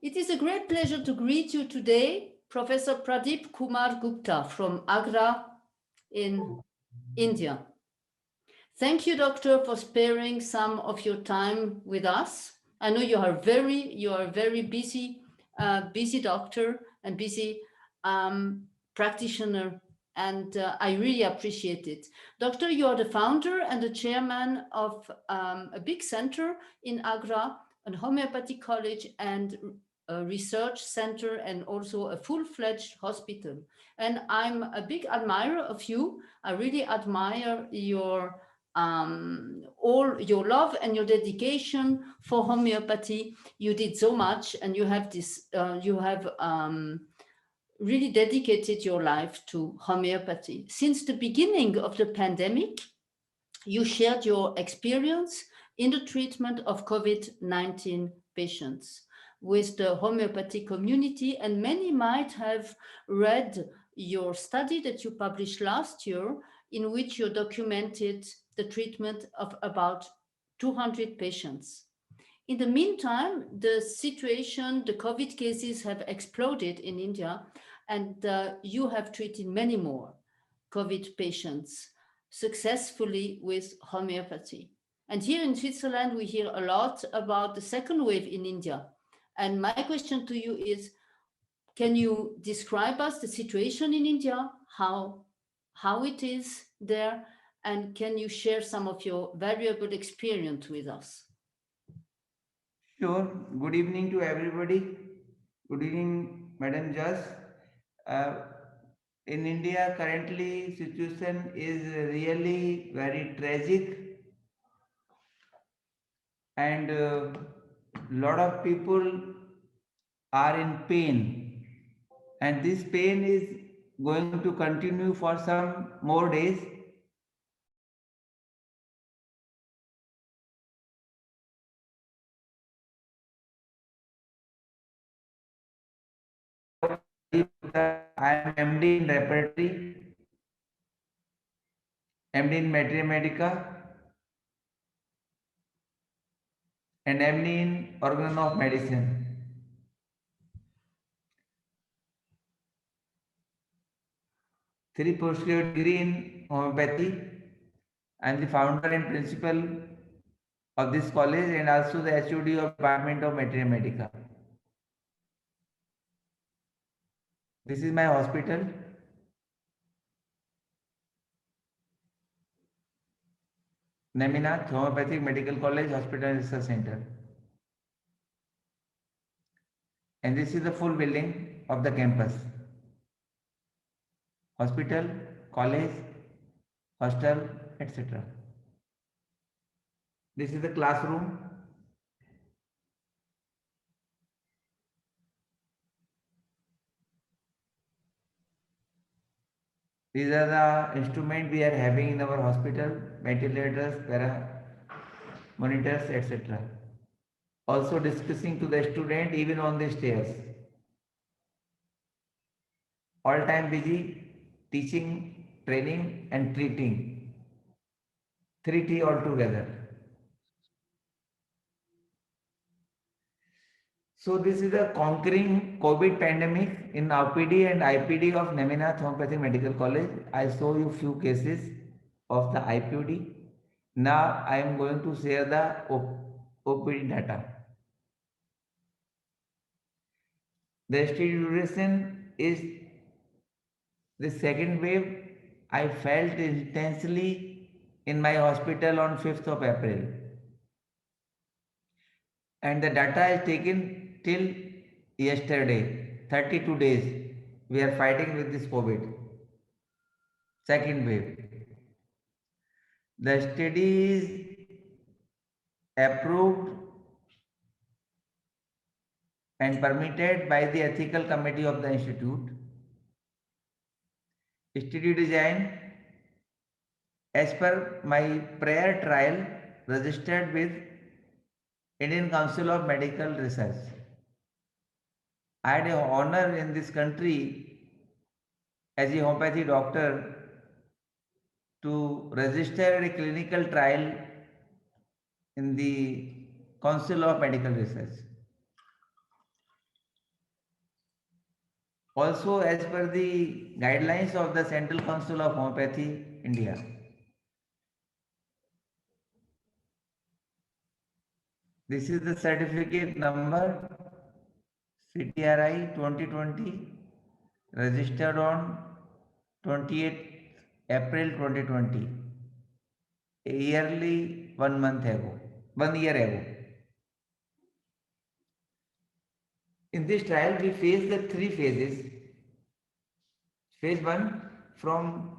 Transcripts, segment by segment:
It is a great pleasure to greet you today, Professor Pradeep Kumar Gupta from Agra in India. Thank you, Doctor, for sparing some of your time with us. I know you are a very busy, busy doctor and busy practitioner, and I really appreciate it. Doctor, you are the founder and the chairman of a big center in Agra, an homeopathy college and a research center, and also a full-fledged hospital. And I'm a big admirer of you. I really admire all your love and your dedication for homeopathy. You did so much, and you have really dedicated your life to homeopathy. Since the beginning of the pandemic, you shared your experience in the treatment of COVID-19 patients with the homeopathy community, and many might have read your study that you published last year, in which you documented the treatment of about 200 patients. In the meantime, the COVID cases have exploded in India, and you have treated many more COVID patients successfully with homeopathy. And here in Switzerland, we hear a lot about the second wave in India. And my question to you is, can you describe us the situation in India, how it is there, and can you share some of your valuable experience with us? Sure. Good evening to everybody. Good evening, Madam Jas. Uh, in India, currently situation is really very tragic, and lot of people are in pain, and this pain is going to continue for some more days. I am MD in Repertory, MD in Materia Medica, and MD in Organ of Medicine. Three postgraduate degree in homeopathy. I am the founder and principal of this college and also the HOD of Department of Materia Medica. This is my hospital. Neminath Homeopathic Medical College Hospital and Research Center. And this is the full building of the campus. Hospital, college, hostel, etc. This is the classroom. These are the instruments we are having in our hospital, ventilators, monitors, etc. Also discussing to the student even on the stairs. All time busy teaching, training and treating. 3T altogether. So this is a conquering COVID pandemic in OPD and IPD of Neminath Homeopathic Medical College. I show you few cases of the IPD. Now I am going to share the OPD data. The study duration is the second wave. I felt intensely in my hospital on 5th of April. And the data is taken till yesterday, 32 days. We are fighting with this COVID. Second wave. The study is approved and permitted by the ethical committee of the institute. Study design as per my prior trial registered with Indian Council of Medical Research. I had an honor in this country as a homeopathy doctor to register a clinical trial in the Council of Medical Research. Also as per the guidelines of the Central Council of Homeopathy, India. This is the certificate number CTRI 2020, registered on 28th April 2020, a yearly 1 month ago, 1 year ago. In this trial, we face the 3 phases. Phase 1, from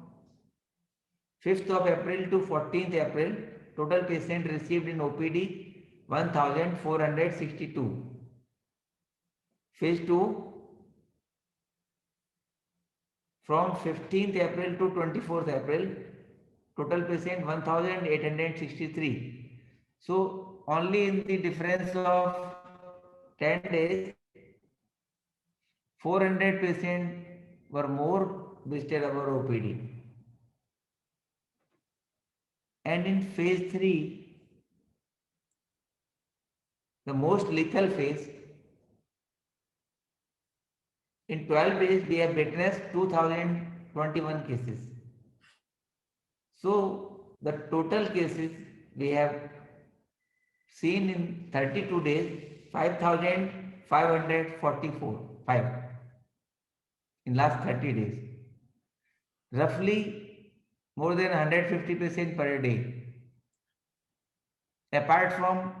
5th of April to 14th April, total patient received in OPD 1462. Phase 2, from 15th April to 24th April, total patient 1863. So only in the difference of 10 days, 400 patients were more visited our OPD. And in phase 3, the most lethal phase, in 12 days we have witnessed 2021 cases. So the total cases we have seen in 32 days 5544 in last 30 days. Roughly more than 150 patients per day. Apart from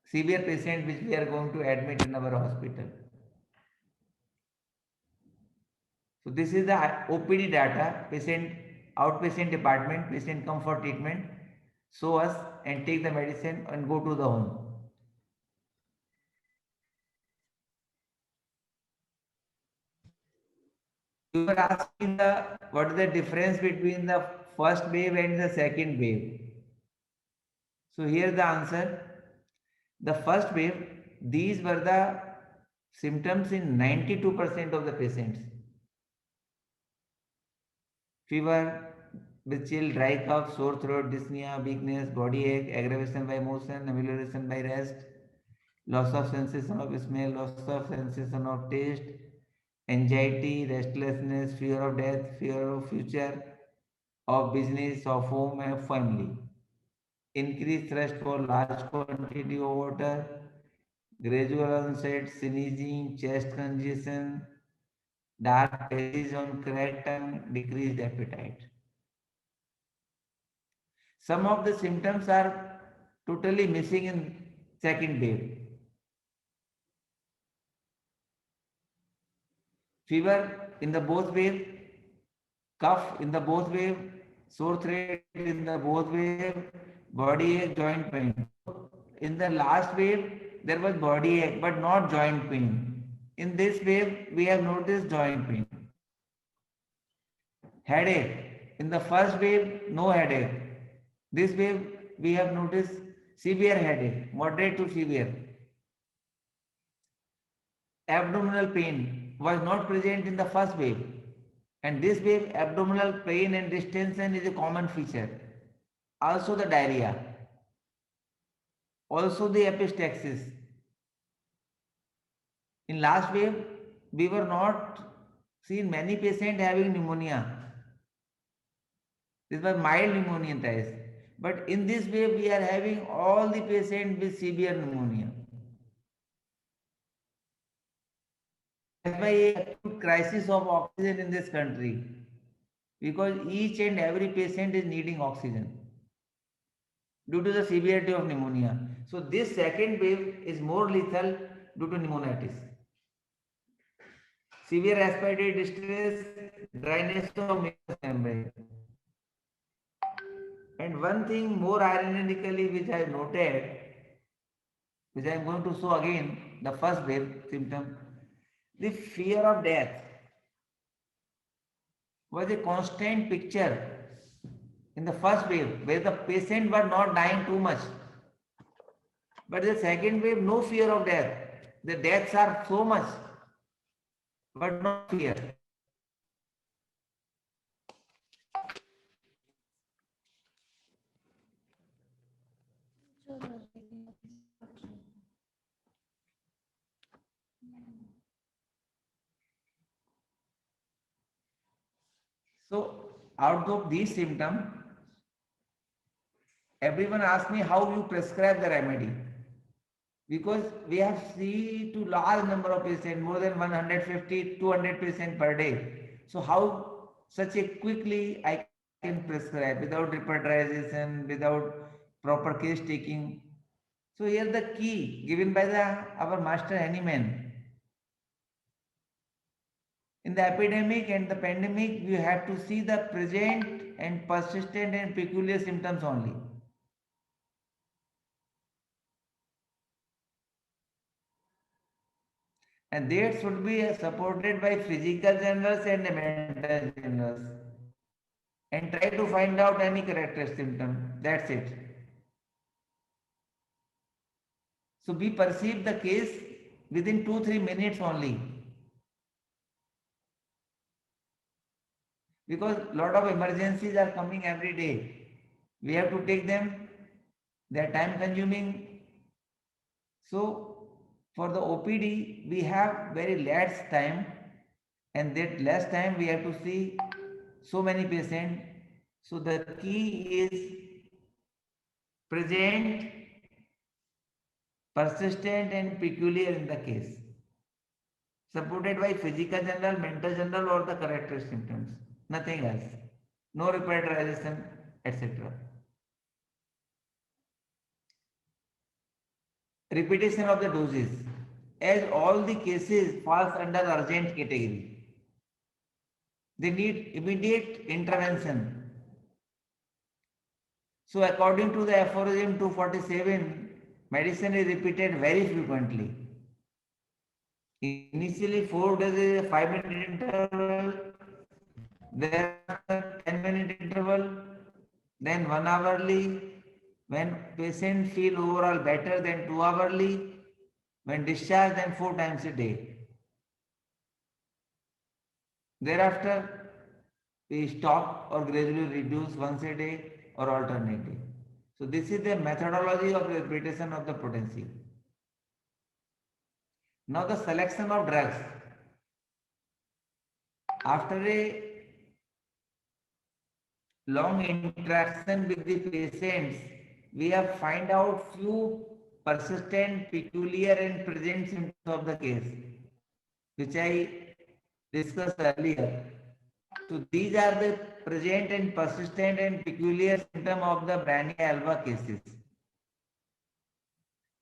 severe patients which we are going to admit in our hospital. So this is the OPD data, patient outpatient department, patient come for treatment, show us and take the medicine and go to the home. You were asking what is the difference between the first wave and the second wave. So here the answer. The first wave, these were the symptoms in 92% of the patients. Fever with chill, dry cough, sore throat, dyspnea, weakness, body ache, aggravation by motion, amelioration by rest, loss of sensation of smell, loss of sensation of taste, anxiety, restlessness, fear of death, fear of future, of business, of home and family. Increased thirst for large quantity of water, gradual onset, sneezing, chest congestion, dark patches on cracked tongue, decreased appetite. Some of the symptoms are totally missing in second wave. Fever in the both wave, cough in the both wave, sore throat in the both wave, body ache, joint pain. In the last wave, there was body ache but not joint pain. In this wave, we have noticed joint pain. Headache. In the first wave, no headache. This wave, we have noticed severe headache, moderate to severe. Abdominal pain was not present in the first wave. And this wave, abdominal pain and distension is a common feature. Also the diarrhea. Also the epistaxis. In last wave, we were not seen many patients having pneumonia. This was mild pneumonia test. But in this wave, we are having all the patients with severe pneumonia. That's why a acute crisis of oxygen in this country. Because each and every patient is needing oxygen due to the severity of pneumonia. So this second wave is more lethal due to pneumonitis. Severe respiratory distress, dryness of mucous membrane. And one thing more ironically which I noted, which I am going to show again, the first wave symptom, the fear of death was a constant picture in the first wave where the patient was not dying too much. But the second wave, no fear of death. The deaths are so much, but no fear. So out of these symptoms, everyone asks me how you prescribe the remedy. Because we have seen to large number of patients, more than 150, 200 patients per day. So how such a quickly I can prescribe without repertorization, without proper case taking. So here the key given by our master Hahnemann. In the epidemic and the pandemic, you have to see the present and persistent and peculiar symptoms only. And that should be supported by physical journals and mental journals. And try to find out any character symptom. That's it. So we perceive the case within 2-3 minutes only. Because lot of emergencies are coming every day. We have to take them. They are time consuming. So for the OPD, we have very less time, and that less time we have to see so many patients. So the key is present, persistent and peculiar in the case, supported by physical journal, mental journal or the character symptoms, nothing else, no repertorization, etc. Repetition of the doses, as all the cases falls under urgent category, they need immediate intervention. So according to the aphorism 247, medicine is repeated very frequently. Initially 4 days is a 5-minute interval, thereafter 10-minute interval, then 1 hourly, when patient feel overall better then 2 hourly, when discharged then 4 times a day. Thereafter we stop or gradually reduce once a day or alternate day. So this is the methodology of repetition of the potency. Now the selection of drugs. After a long interaction with the patients, we have find out few persistent, peculiar and present symptoms of the case, which I discussed earlier. So these are the present and persistent and peculiar symptom of the Brania alba cases.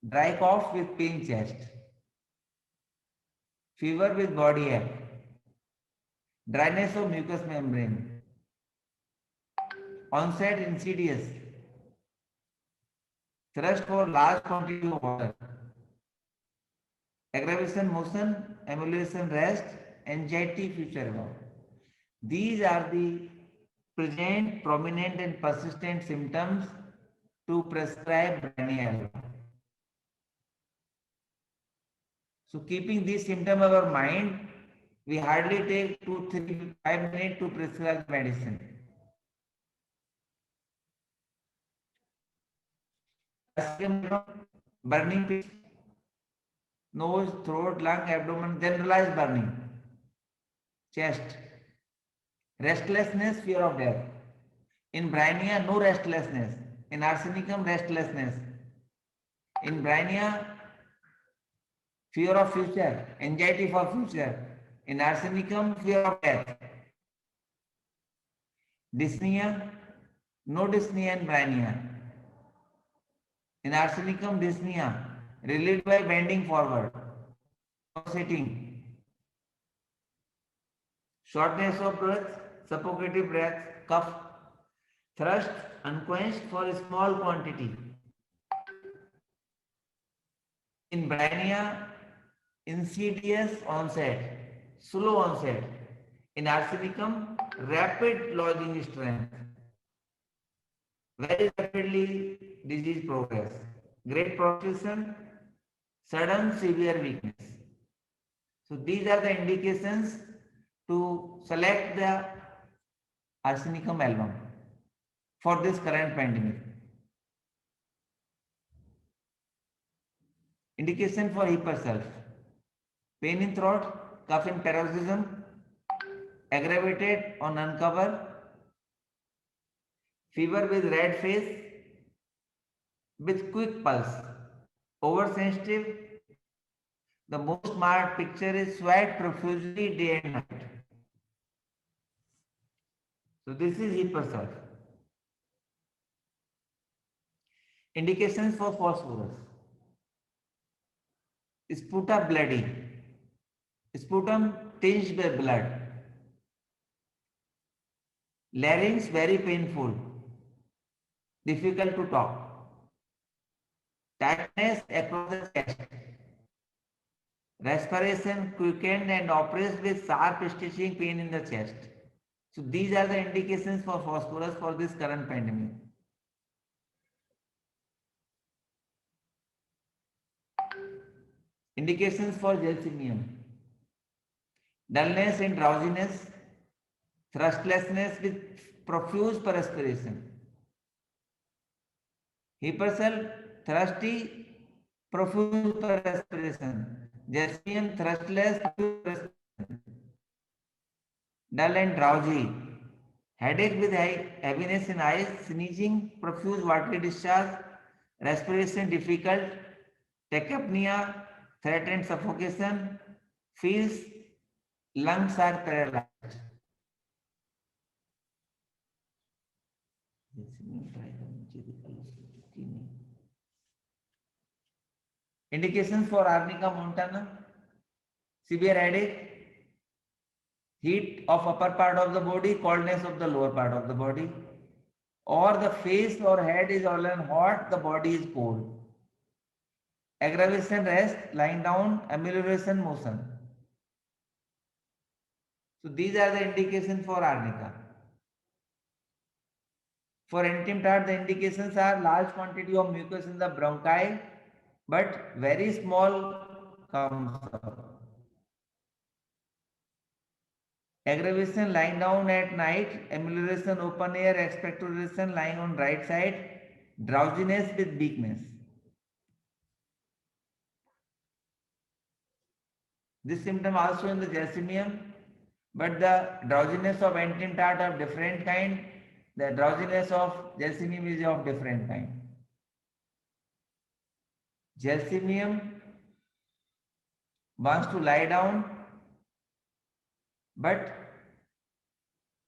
Dry cough with pain chest, fever with body ache, dryness of mucous membrane, onset insidious, thirst for large quantity of water, aggravation motion, emulation rest, anxiety future about. These are the present, prominent and persistent symptoms to prescribe Brania alba. So keeping this symptom in our mind, we hardly take 2, 3, 5 minutes to prescribe medicine. Burning pitch, nose, throat, lung, abdomen, generalized burning, chest, restlessness, fear of death. In Brania, no restlessness. In arsenicum, restlessness. In Brania, fear of future, anxiety for future. In arsenicum, fear of death. Dyspnea, no dyspnea in Brania. In arsenicum, dyspnea, relieved by bending forward, sitting. Shortness of breath, suffocative breath, cough, thirst, unquenched for a small quantity. In Brania, insidious onset, slow onset. In arsenicum, rapid lodging strength. Very rapidly disease progress. Great progression, sudden severe weakness. So these are the indications to select the arsenicum album for this current pandemic. Indication for hip herself. Pain in throat, cough in paroxysm, aggravated on uncover, fever with red face, with quick pulse, oversensitive. The most marked picture is sweat profusely day and night. So this is hypersulf. Indications for phosphorus. Sputa bloody. Sputum tinged by blood. Larynx very painful. Difficult to talk. Tightness across the chest. Respiration quickened and oppressed with sharp stitching pain in the chest. So these are the indications for phosphorus for this current pandemic. Indications for gelsemium. Dullness and drowsiness, thrustlessness with profuse perspiration. Hypercell, thrusty, profuse perspiration. Gelsemium, thrustless, profuse perspiration. Dull and drowsy. Headache with heaviness in eyes, sneezing, profuse watery discharge, respiration difficult, tachypnea, threat and suffocation, feels lungs are paralyzed. Indications for Arnica montana: severe headache, heat of upper part of the body, coldness of the lower part of the body, or the face or head is all hot, the body is cold. Aggravation, rest, lying down, amelioration, motion. So these are the indications for arnica. For Entim-Tart, the indications are large quantity of mucus in the bronchi, but very small comes up. Aggravation, lying down at night, amelioration, open air, expectoration, lying on right side, drowsiness with weakness. This symptom also in the gelsemium, but the drowsiness of Entim-Tart of different kind, the drowsiness of gelsemium is of different kind. Gelsemium wants to lie down, but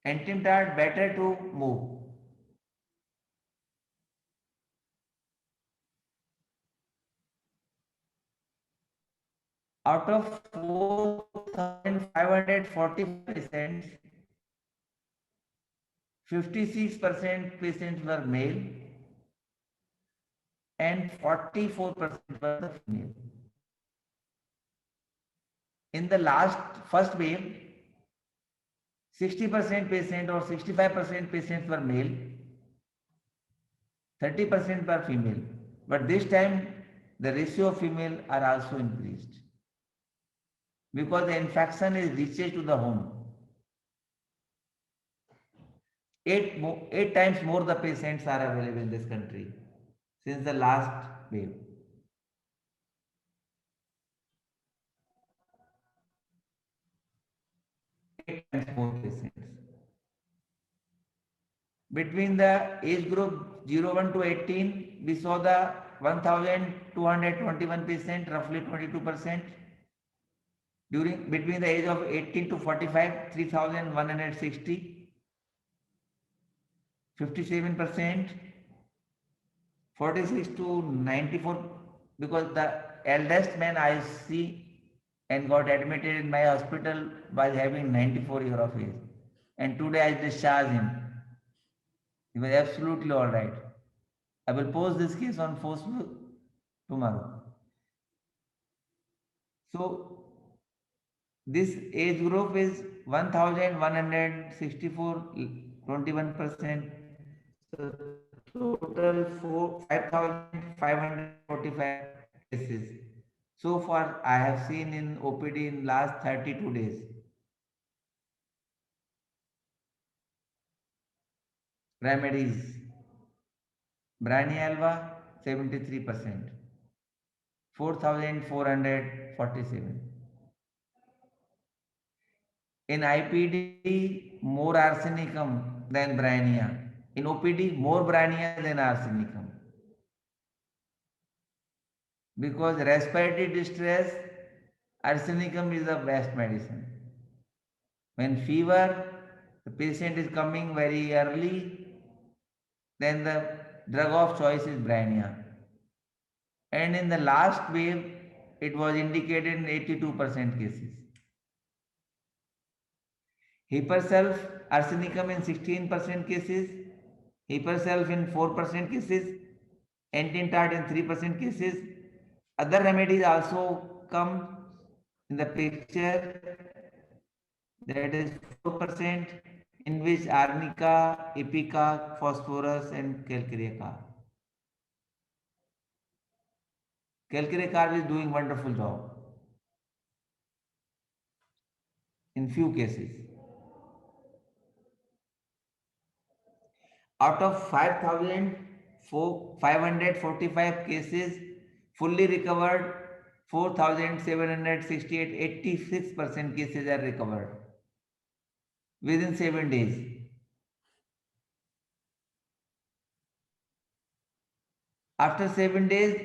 Entim-Tart better to move. Out of 4,540 patients, 56% patients were male and 44% were female. In the first wave, 60% patient or 65% patients were male, 30% were female. But this time, the ratio of female are also increased because the infection is reaches to the home. 8 times more the patients are available in this country since the last wave. More patients. Between the age group 01 to 18, we saw the 1,221 patients, roughly 22%. Between the age of 18 to 45, 3,160, 57%. 46 to 94, because the eldest man I see and got admitted in my hospital was having 94 years of age. And today I discharged him. He was absolutely all right. I will post this case on Facebook tomorrow. So this age group is 1,164, 21%. So total 5,545 cases. So far I have seen in OPD in last 32 days. Remedies. Brani alba 73%. 4,447. In IPD, more arsenicum than brania. In OPD, more brania than arsenicum. Because respiratory distress, arsenicum is the best medicine. When fever, the patient is coming very early, then the drug of choice is brania. And in the last wave, it was indicated in 82% cases. Hipersulf, arsenicum in 16% cases, hipersulf in 4% cases, entintart in 3% cases. Other remedies also come in the picture, that is 4%, in which arnica, ipecac, phosphorus and calcarea. Calcarea is doing wonderful job in few cases. Out of 5,545 cases, fully recovered 4,768, 86% cases are recovered within 7 days. After 7 days,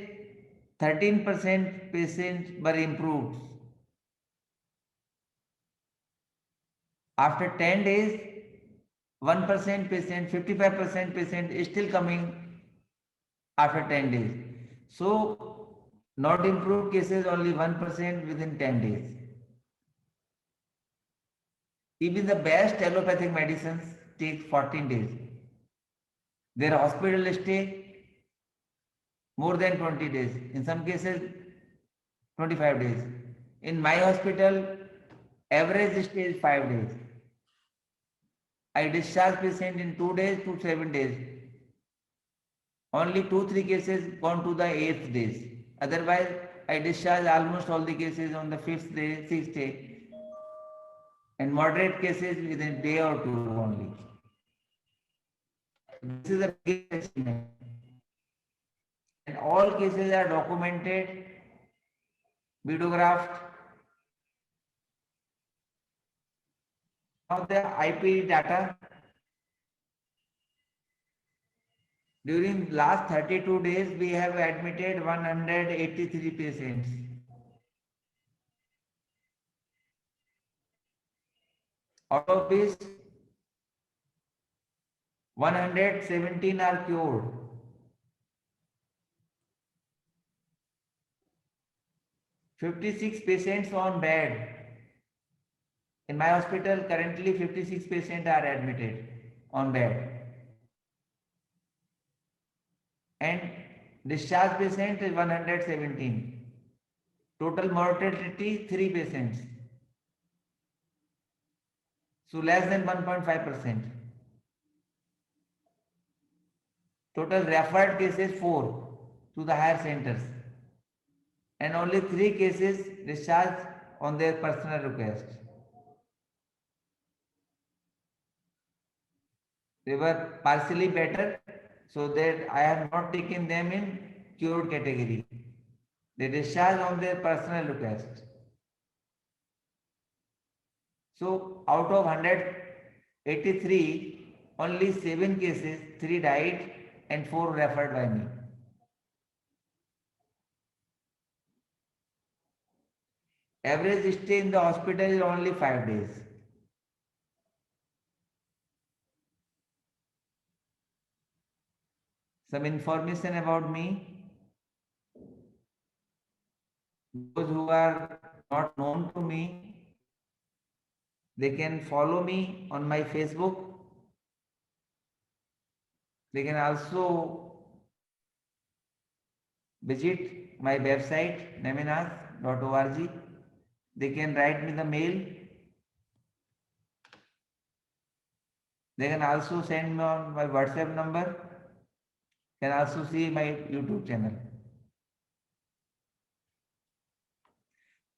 13% patients were improved. After 10 days, 1% patient, 55% patient is still coming after 10 days. So, not improved cases only 1% within 10 days. Even the best allopathic medicines take 14 days. Their hospital stay more than 20 days. In some cases, 25 days. In my hospital, average stay is 5 days. I discharge patient in 2 days to 7 days. Only 2-3 cases gone to the 8th days. Otherwise, I discharge almost all the cases on the 5th day, 6th day. And moderate cases within a day or two only. This is a big achievement. And all cases are documented, videographed. Now the IP data. During last 32 days, we have admitted 183 patients. Out of this, 117 are cured. 56 patients on bed. In my hospital, currently 56 patients are admitted on bed. And discharged patient is 117. Total mortality 3 patients. So less than 1.5%. Total referred cases 4 to the higher centers. And only 3 cases discharged on their personal request. They were partially better, so that I have not taken them in cured category. They discharged on their personal request. So out of 183, only 7 cases, 3 died and 4 referred by me. Average stay in the hospital is only 5 days. Some information about me. Those who are not known to me, they can follow me on my Facebook. They can also visit my website neminas.org. They can write me the mail. They can also send me on my WhatsApp number. Can also see my YouTube channel.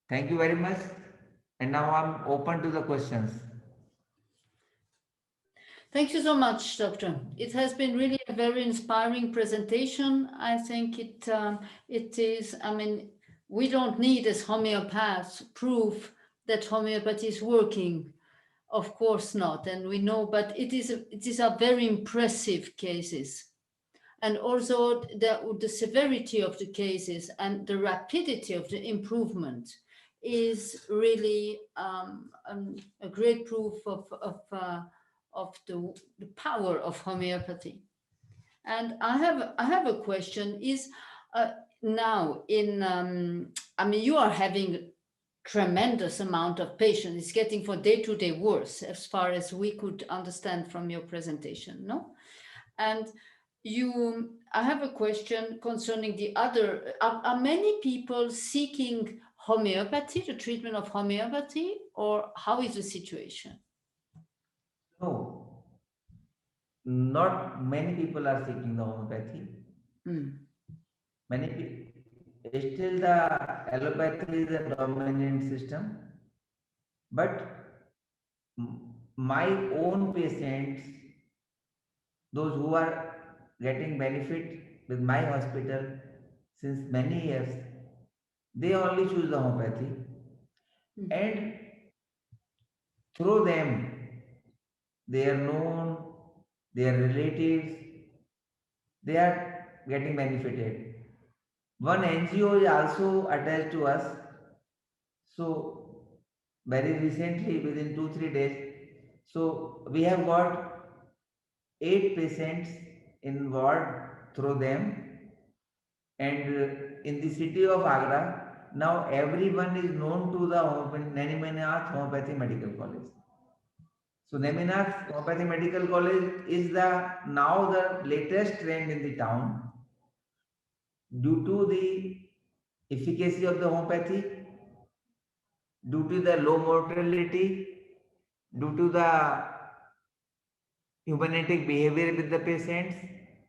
Thank you very much. And now I'm open to the questions. Thank you so much, Doctor. It has been really a very inspiring presentation. I think it is, I mean, we don't need as homeopaths proof that homeopathy is working. Of course not, and we know, but these are very impressive cases. And also the severity of the cases and the rapidity of the improvement is really a great proof of the power of homeopathy. And I have a question. Is now in I mean, you are having tremendous amount of patients. It's getting for day to day worse, as far as we could understand from your presentation, no? And I have a question concerning the other. Are many people seeking homeopathy, the treatment of homeopathy, or how is the situation? No, not many people are seeking the homeopathy. Many people, still the allopathy is a dominant system, but my own patients, those who are getting benefit with my hospital since many years, they only choose the homeopathy. And through them, they are known, their relatives, they are getting benefited. One NGO is also attached to us. So very recently, within 2-3 days, so we have got 8 patients involved through them. And in the city of Agra, now everyone is known to the Neminath Homeopathy Medical College. So Neminath Homeopathy Medical College is now the latest trend in the town due to the efficacy of the homeopathy, due to the low mortality, due to the humanistic behavior with the patients.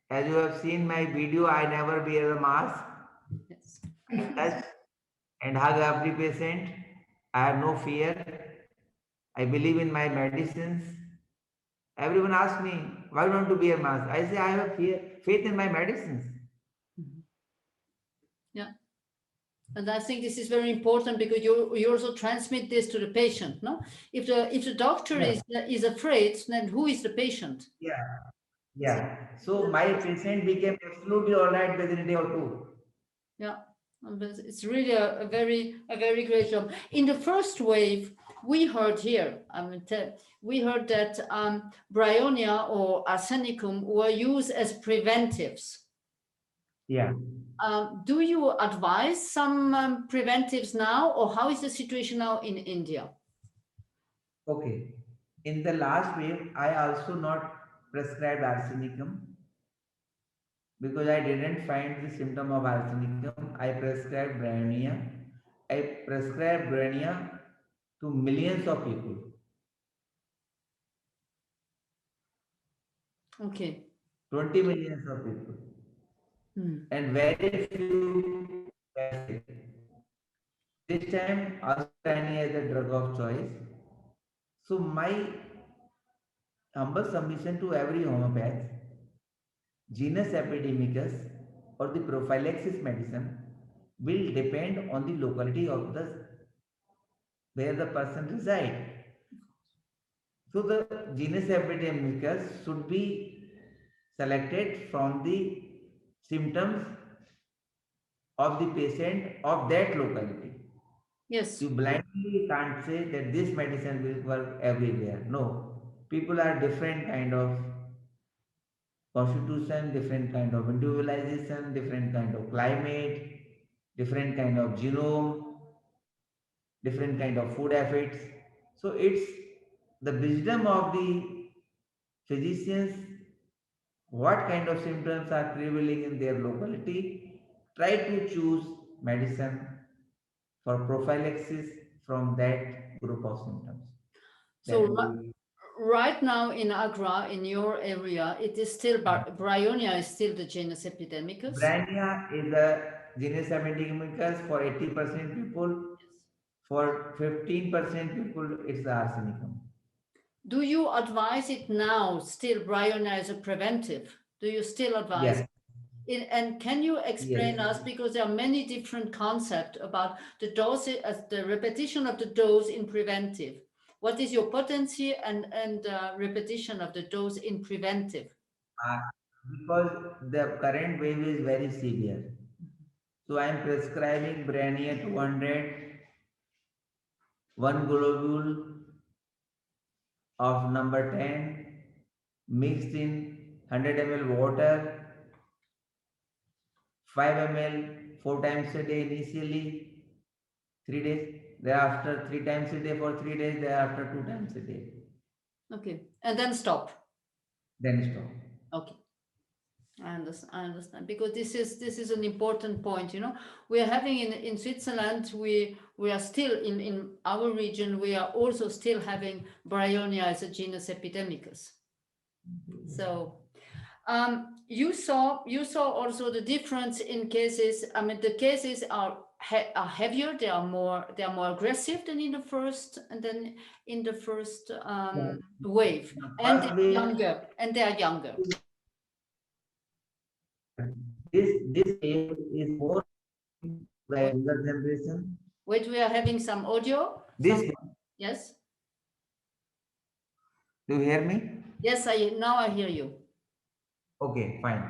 As you have seen my video, I never wear a mask. Yes. I touch and hug every patient. I have no fear. I believe in my medicines. Everyone asks me, why don't you wear mask? I say, I have faith in my medicines. Yeah. And I think this is very important because you also transmit this to the patient, no? If the doctor is afraid, then who is the patient? Yeah. So my patient became absolutely all right within a day or two. Yeah. It's really a very great job. In the first wave, we heard here, we heard that Bryonia or Arsenicum were used as preventives. Yeah. Do you advise some preventives now, or how is the situation now in India? Okay. In the last wave, I also not prescribed arsenicum because I didn't find the symptom of arsenicum. I prescribed Bryonia. I prescribed Bryonia to millions of people. Okay. 20 millions of people. And very few. This time, also Bryonia is a drug of choice. So my humble submission to every homeopath, genus epidemicus or the prophylaxis medicine will depend on the locality of the where the person resides. So the genus epidemicus should be selected from the symptoms of the patient of that locality. Yes. You blindly can't say that this medicine will work everywhere. No, people are different kind of constitution, different kind of individualization, different kind of climate, different kind of genome, different kind of food habits. So it's the wisdom of the physicians, what kind of symptoms are prevailing in their locality, try to choose medicine for prophylaxis from that group of symptoms. So right now in Agra, in your area, it is still Bryonia is still the genus epidemicus. Bryonia is a genus epidemicus for 80% people. For 15% people, it's the arsenicum. Do you advise it now, still Bryonia as a preventive? Do you still advise? Yes. And can you explain us, because there are many different concepts about the dose, the repetition of the dose in preventive. What is your potency and repetition of the dose in preventive? Because the current wave is very severe. So I am prescribing Brania 200, 1 globule of number 10 mixed in 100 ml water, 5 ml 4 times a day initially, 3 days, thereafter 3 times a day for 3 days, thereafter 2 times a day. Okay, and then stop. Then stop. Okay. I understand, because this is an important point. We are having in Switzerland, we are still in our region, we are also still having Bryonia as a genus epidemicus. So you saw also the difference in cases. I mean, the cases are heavier, they are more aggressive than in the first wave, and they are younger. This wave is more the younger generation. Wait, we are having some audio. Yes. Do you hear me? Yes, now I hear you. Okay, fine.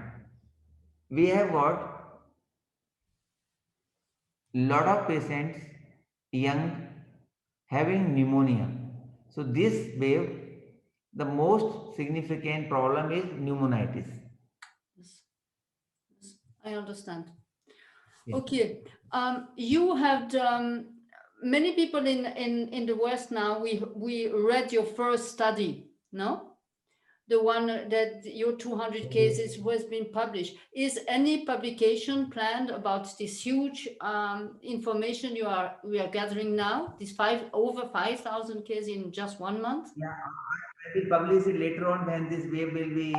We have got lot of patients, young, having pneumonia. So this wave, the most significant problem is pneumonitis. Yes. I understand. Yes. Okay. You had many people in the West now. We read your first study, no? The one that your 200 cases has been published. Is any publication planned about this huge information we are gathering now? This over 5,000 cases in just 1 month? Yeah, I will publish it later on when this wave will be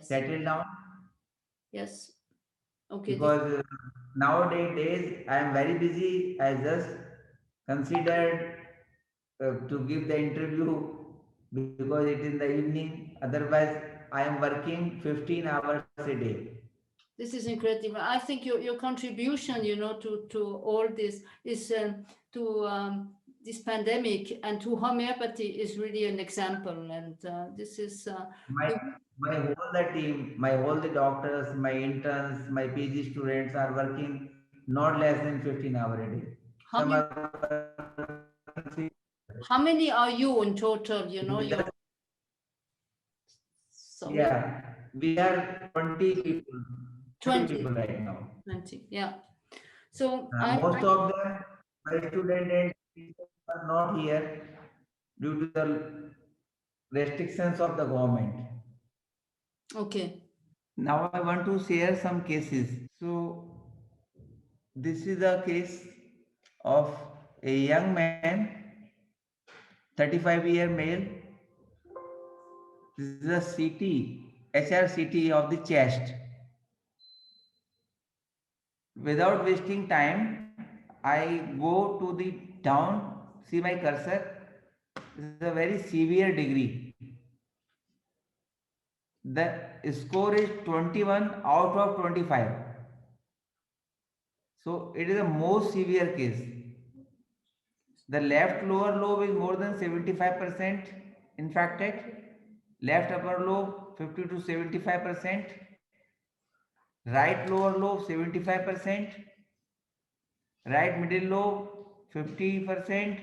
settled down. Yes. Okay. Because nowadays I am very busy. I just considered to give the interview because it is in the evening. Otherwise, I am working 15 hours a day. This is incredible. I think your contribution, to all this is to this pandemic and to homeopathy is really an example. And this is my whole team, my all the doctors, my interns, my PG students are working not less than 15 hours a day. How many are you in total? Yeah, we are 20 people. 20 people right now. 20, yeah. So most of them, my students are not here due to the restrictions of the government. Okay. Now I want to share some cases. So this is a case of a young man, 35-year male. This is a HRCT of the chest. Without wasting time, I go to the down, see my cursor. This is a very severe degree. The score is 21 out of 25. So it is a most severe case. The left lower lobe is more than 75% infected. Left upper lobe 50 to 75%. Right lower lobe 75%. Right middle lobe 50%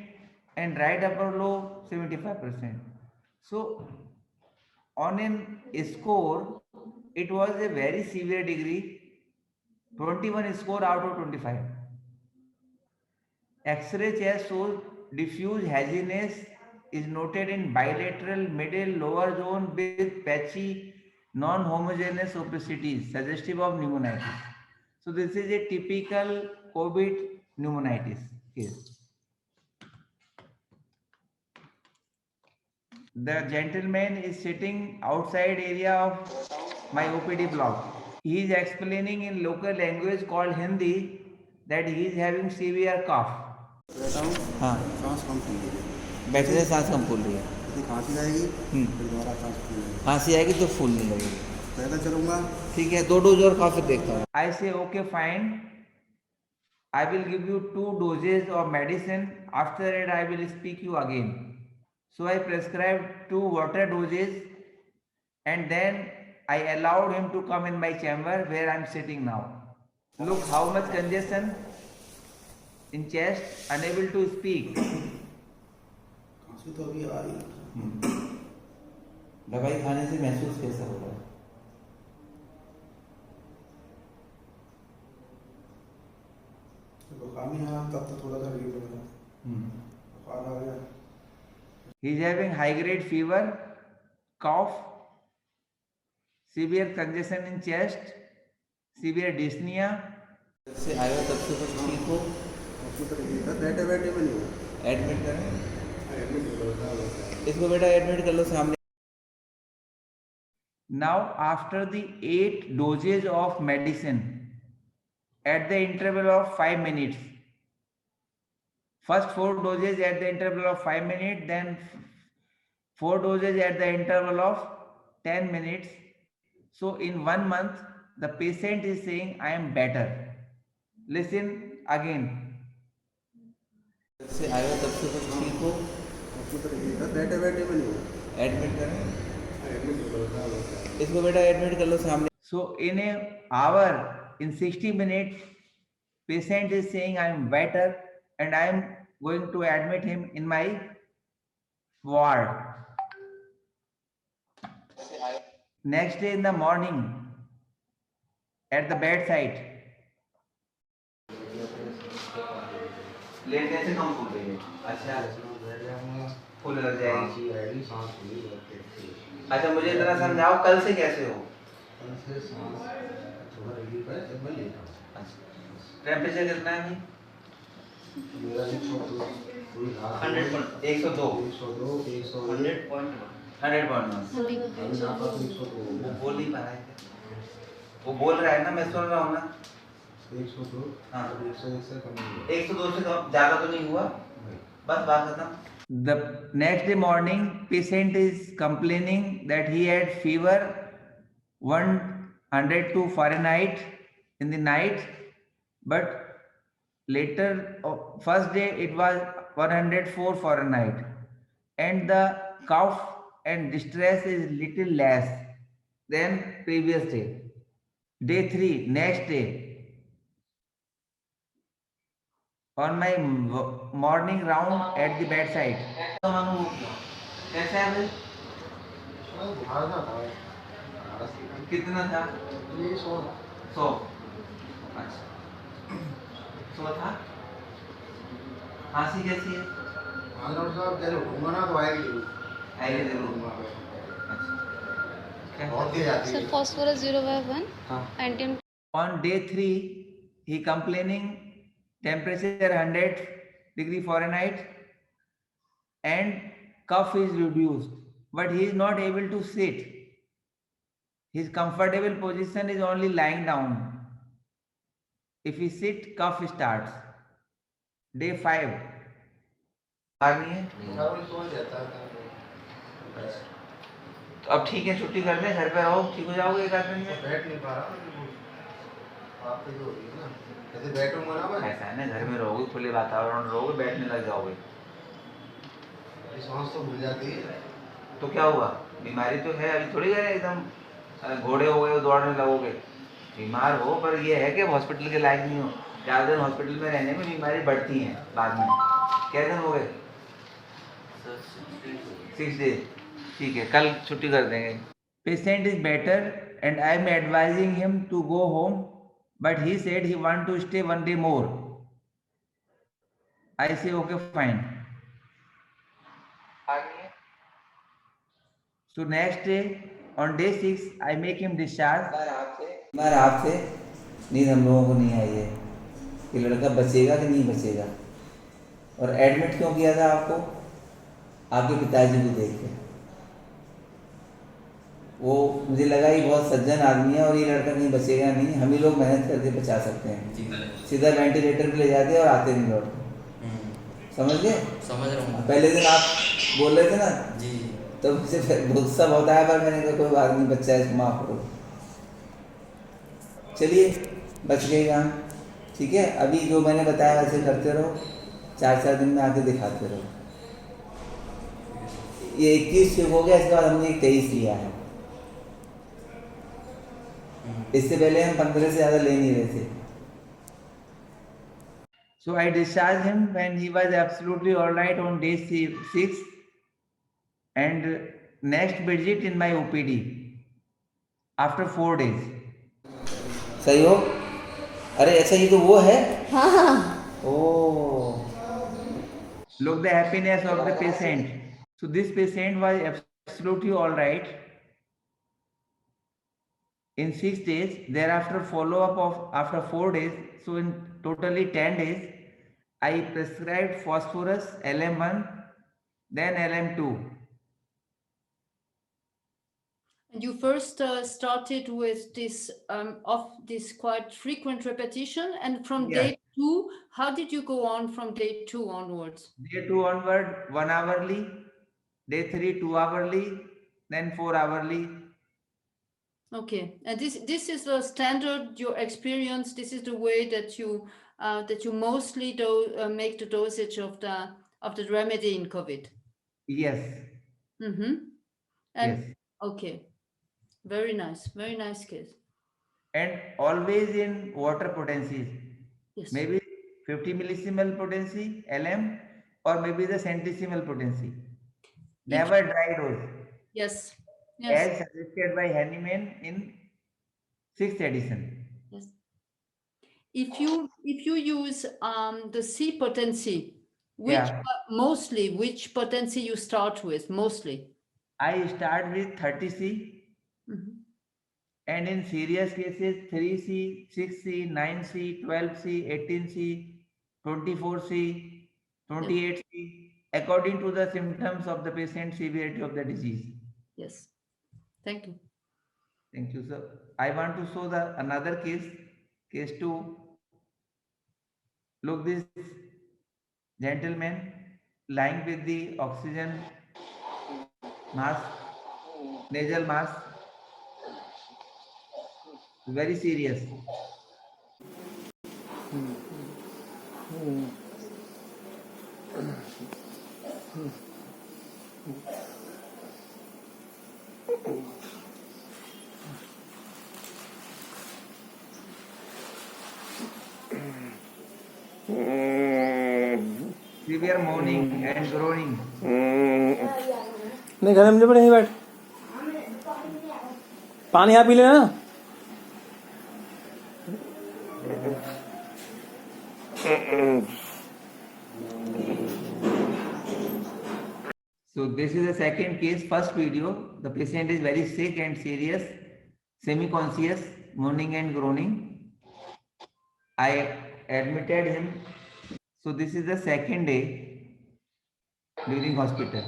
and right upper lobe 75%. So on a score, it was a very severe degree, 21 score out of 25. X-ray chest shows diffuse haziness is noted in bilateral middle lower zone with patchy non-homogeneous opacities suggestive of pneumonitis. So this is a typical COVID pneumonitis case. The gentleman is sitting outside area of my OPD block. He is explaining in local language called Hindi that he is having severe cough. हाँ सांस कम फूल रही है, बैठने से सांस कम फूल रही है, यदि खांसी आएगी फिर दोबारा सांस फूलेगी, खांसी आएगी तो फूलने लगेगी। पैदल चलूंगा, ठीक है, 2 डोज और खा फिर देखता हूँ। I say okay fine. I will give you 2 doses of medicine. After it, I will speak you again. So I prescribed 2 water doses, and then I allowed him to come in my chamber where I am sitting now. Look how much congestion in chest, unable to speak. खांसी तो अभी आ रही है। दवाई खाने से महसूस कैसा हो रहा है? बुखार नहीं आया तब तो थोड़ा सा रिलीफ लग रहा है। बुखार आ गया। He is having high grade fever, cough, severe congestion in chest, severe dyspnea. से आया तब से कुछ ठीक हो? बैठे बैठे में नहीं हुआ। एडमिट करें। एडमिट हो गया। इसको बेटा एडमिट कर लो सामने। Now after the 8 doses of medicine at the interval of 5 minutes, first 4 doses at the interval of 5 minutes, then 4 doses at the interval of 10 minutes. So in 1 month, the patient is saying, I am better. Listen again. से आया तब से कुछ ठीक हो? बैठे बैठे में नहीं हुआ। एडमिट करें। एडमिट हो गया। इसको बेटा एडमिट कर लो सामने। So in a hour, in 60 minutes, patient is saying I am better and I am going to admit him in my ward. Next day in the morning, at the bedside, लेटने से कम फूल रही है। अच्छा, फूल लग जाएगी। अच्छा, मुझे जरा समझाओ कल से कैसे हो? टेम्परेचर कितना है? 100.1 बोल नहीं पा रहा है। वो बोल रहा है ना, मैं सुन रहा हूँ ना। 102 हाँ, 101 से कम नहीं हुआ। 102 से कम ज्यादा तो नहीं हुआ? बस बात खत्म। The next day morning, patient is complaining that he had fever 102 Fahrenheit in the night, but later, first day it was 104 Fahrenheit, and the cough and distress is little less than previous day. Day 3, next day, on my morning round at the bedside. कैसा है भाई? कितना था? 100। अच्छा, 100 था। खांसी कैसी है? आएगी जरूर। अच्छा, Sir, phosphorus 0/1 हाँ। and On day 3, he complaining temperature 100 Fahrenheit and cough is reduced, but he is not able to sit. His comfortable position is only lying down. If he sit, cough starts. Day 5. तो अब ठीक है, छुट्टी कर दें, घर पे रहो, ठीक हो जाओगे एक आध दिन में। बैठ नहीं पा रहा। आप तो जो हो रही है ना, जैसे बैठूंगा ना मैं। ऐसा है ना, घर में रहोगे, खुले वातावरण रहोगे, बैठने लग जाओगे, सांस तो भूल जाती है। तो क्या हुआ? बीमारी तो है, अभी थोड़ी है एकदम घोड़े हो गए दौड़ने लगोगे। बीमार हो, पर ये है कि हॉस्पिटल के लायक नहीं हो। 4 दिन हॉस्पिटल में रहने में बीमारी बढ़ती है बाद में। क्या दिन हो गए? 6 डेज। ठीक है, कल छुट्टी कर देंगे। Patient is better and I am advising him to go home, but he said he want to stay 1 day more. I say okay, fine. So next day, on day 6, I make him discharge. बार आपसे नींद हम लोगों को नहीं आई है कि लड़का बचेगा कि नहीं बचेगा। और एडमिट क्यों किया था आपको? आपके पिताजी को देख के वो मुझे लगा ये बहुत सज्जन आदमी है और ये लड़का कहीं बचेगा नहीं, हम ही लोग मेहनत करके बचा सकते हैं। सीधा वेंटिलेटर पे ले जाते और आते नहीं लौटते। समझ गए? समझ रहा हूँ। पहले दिन आप बोल रहे थे ना जी, तो मुझे गुस्सा बहुत आया, पर मैंने कहा कोई बात नहीं, बच्चा है, इसको माफ करो। चलिए, बच गए काम। ठीक है, अभी जो मैंने बताया वैसे करते रहो, 4-4 दिन में आके दिखाते रहो। ये 21 ठीक हो गया, इसके बाद हमने 23 लिया है। इससे पहले हम 15 से ज़्यादा ले नहीं रहे थे। So I discharged him when he was absolutely all right on day 6, and next visit in my OPD after 4 days. सही हो? अरे अच्छा, ये तो वो है। हाँ ओ, Look the happiness of the patient. So this patient was absolutely all right in 6 days. Thereafter follow up of after 4 days. So in totally 10 days, I prescribed phosphorus LM1, then LM2. And you first started with this of this quite frequent repetition, and from Yes. day 2, how did you go on from day 2 onwards? Day 2 onward 1 hourly, day 3 2 hourly, then 4 hourly. Okay, and this is the standard your experience. This is the way that you mostly make the dosage of the remedy in COVID. Yes. Mm-hmm. And Yes. okay, very nice case. And always in water potencies. Yes. Maybe 50 millisimal potency LM, or maybe the centesimal potency. Never dry dose. Yes. As suggested by Hahnemann in 6th edition. Yes. If you use the C potency, mostly which potency you start with mostly? I start with 30C, and in serious cases 3C, 6C, 9C, 12C, 18C, 24C, 28C, according to the symptoms of the patient, severity of the disease. Yes. Thank you. Thank you, sir. I want to show another case 2. Look, this gentleman lying with the oxygen mask, nasal mask, very serious. Severe moaning and groaning. नहीं, घर में मुझे नहीं बैठ, पानी यहाँ P लेना। So this is the second case. First video, the patient is very sick and serious, semi-conscious, moaning and groaning. I admitted him. So this is the second day during hospital.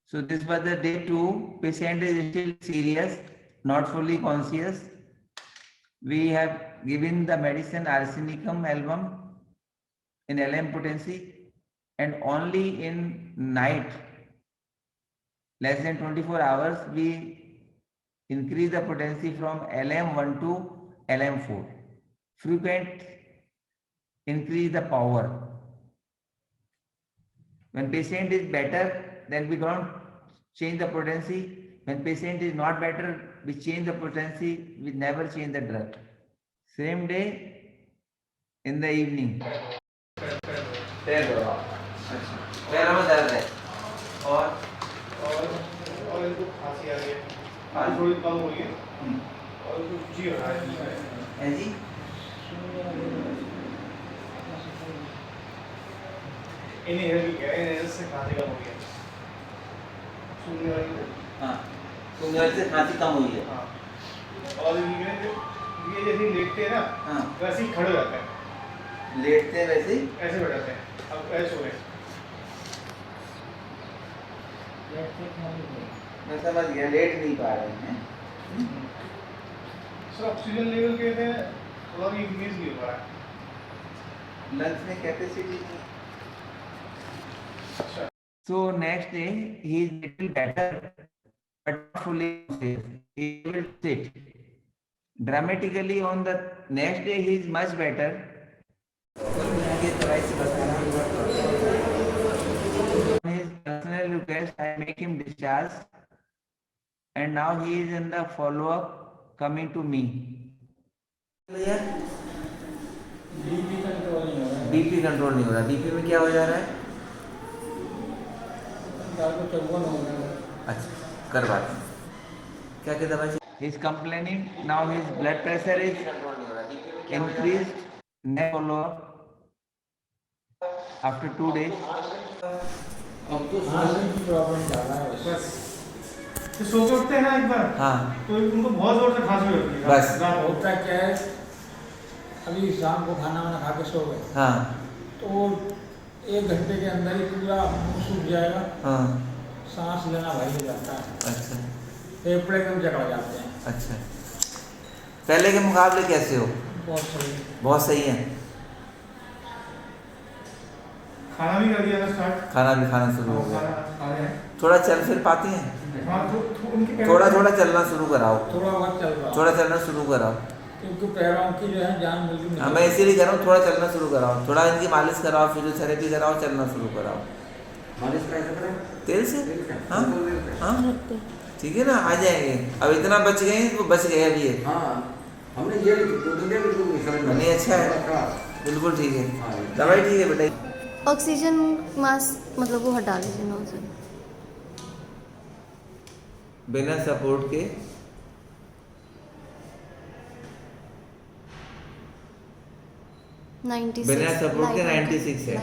So this was the day 2. Patient is still serious, not fully conscious. We have given the medicine arsenicum album in LM potency, and only in night, less than 24 hours, we increase the potency from LM1 to LM4. Frequent increase the power. When patient is better, then we don't change the potency. When patient is not better, we change the potency. We never change the drug. Same day in the evening. पैरों में दर्द है। और इनको खांसी आ रही है, हाँ। थोड़ी कम हुई है और कुछ जी हो रहा है। है जी। इन्हें क्या है, इन्हें से खांसी कम हो गई है। सुनने वाली है। हाँ, सूंघने से खांसी कम हुई है। हाँ। और ये जैसे लेटते हैं ना, हाँ, वैसे ही खड़े हो जाते हैं, लेटते हैं वैसे ही। ऐसे बैठ जाते हैं। अब ऐसे हो गए। मैं समझ गया, लेट नहीं पा रहे हैं। सर ऑक्सीजन लेवल कहते हैं थोड़ा भी इंक्रीज नहीं हो रहा है। लंग्स में कैपेसिटी। अच्छा। So next day he is little better, but not fully safe. He will sit. Dramatically on the next day he is much better. His personal request, I make him discharge, and now he is in the follow-up coming to me. भैया BP control नहीं हो रहा। BP में क्या हो जा रहा है? अच्छा, करवाते हैं। क्या क्या दवाई? He is complaining now. His blood pressure is increased. Next follow up after 2 days. अब तो सांस की प्रॉब्लम ज़्यादा है बस तो सो के उठते हैं ना एक बार, हाँ, तो उनको बहुत जोर से खांसी होती है। बस। होता क्या है, अभी शाम को खाना वाना खा के सो गए हाँ, तो 1 घंटे के अंदर ही पूरा मुंह सूख जाएगा, हाँ, सांस लेना भारी हो जाता है, अच्छा, फेफड़े एकदम जकड़ जाते हैं। अच्छा। पहले के मुकाबले कैसे हो? बहुत सही। बहुत सही है। खाना भी कर दिया था स्टार्ट। खाना भी खाना शुरू हो गया। खा रहे हैं। थोड़ा चल फिर पाती हैं? हाँ, उनके पैरों थोड़ा में- थोड़ा चलना शुरू कराओ। थोड़ा बहुत चल रहा थोड़ा चलना शुरू कराओ। क्योंकि पैरों की जो है जान बिल्कुल हाँ, नहीं। मैं इसीलिए कह रहा हूँ थोड़ा चलना शुरू कराओ। थोड़ा इनकी मालिश कराओ, फिजियोथेरेपी कराओ, चलना शुरू कराओ। मालिश कैसे करें? तेल से? हाँ, हाँ, ठीक है ना, आ जाएंगे। अब इतना बच गए हैं तो बच गए अभी ये। हाँ, हमने ये बिल्कुल नहीं समझ में नहीं, अच्छा है, बिल्कुल ठीक है। दवाई ठीक है बेटा। ऑक्सीजन मास्क मतलब वो हटा दीजिए नोजल। बिना सपोर्ट के बिना सपोर्ट के 96 है।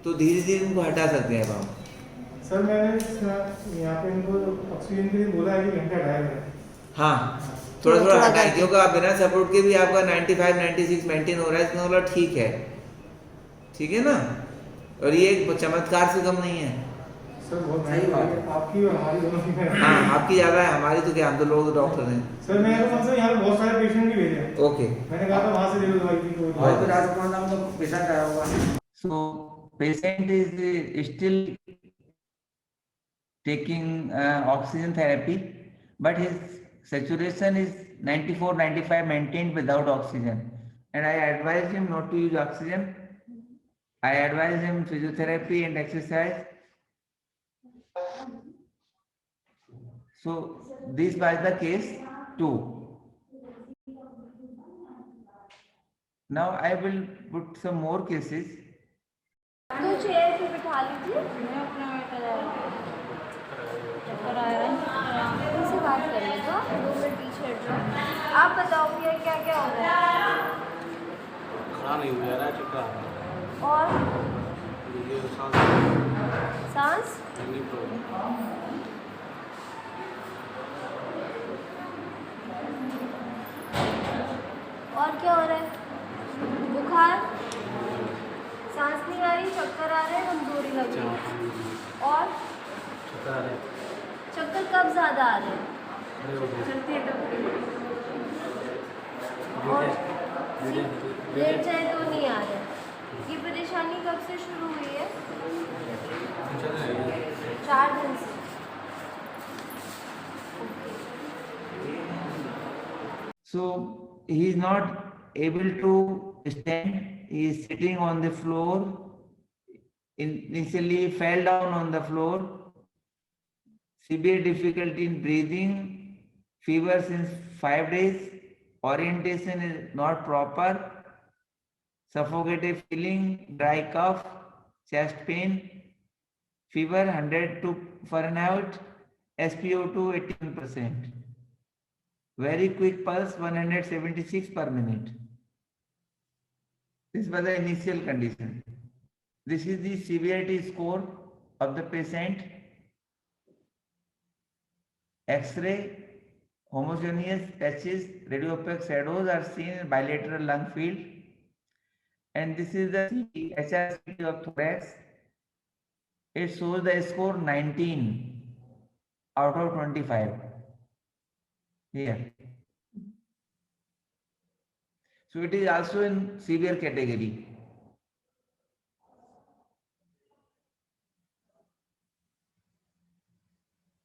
तो धीरे धीरे इनको हटा सकते हैं अब हम। सर मैंने यहाँ पे इनको ऑक्सीजन के लिए बोला है कि घंटा ढाई घंटा। हाँ, थोड़ा थोड़ा थोड़ा हटाएं, करके। क्योंकि आप बिना सपोर्ट के भी आपका 95 96 मेंटेन हो रहा है, इसका मतलब ठीक है। ठीक है ना, और ये एक चमत्कार से कम नहीं है। सर बहुत सही बात है। आपकी और हमारी दोनों की है। हाँ, आपकी ज़्यादा है, हमारी तो क्या, हम तो लोग डॉक्टर हैं। सर मैंने तो मतलब यहाँ पे बहुत सारे पेशेंट भी भेजे हैं। ओके। मैंने कहा था वहाँ से ले लो दवाई की कोई और तो राजकुमार नाम का पेशेंट आया होगा। So patient is still taking oxygen therapy, but his saturation is 94 95 maintained without oxygen, and I advise him not to use oxygen. I advise him physiotherapy and exercise. So this was the case 2. Now I will put some more cases. तो chair पे बिठा लीजिए। मैं अपना चक्कर आ रहा है, उनसे बात कर लेगा 2 मिनट पीछे हट जाओ। आप बताओ भैया क्या क्या हो रहा है? खड़ा नहीं हो जा रहा है, चक्कर आ रहा है। और ये सांस सांस लेने की प्रॉब्लम। और क्या हो रहा है? बुखार, सांस नहीं आ रही, चक्कर आ रहे हैं, कमजोरी लग रही है। और चक्कर आ रहा है। चक्कर कब ज़्यादा आ रहे हैं? खड़े हो गए। चलती है तब और लेट जाए तो नहीं आ रहा है। ये परेशानी कब से शुरू हुई है? 4 दिन से। So he is not able to stand. He is sitting on the floor. Initially fell down on the floor. Severe difficulty in breathing. Fever since 5 days. Orientation is not proper. Suffocative feeling, dry cough, chest pain, fever 102 Fahrenheit, SpO2 81%, very quick pulse 176 per minute. This was the initial condition. This is the severity score of the patient. X-ray, homogeneous patches, radiopaque shadows are seen in bilateral lung field. And this is the HRCT of thorax. It shows the score 19 out of 25 here. So it is also in severe category.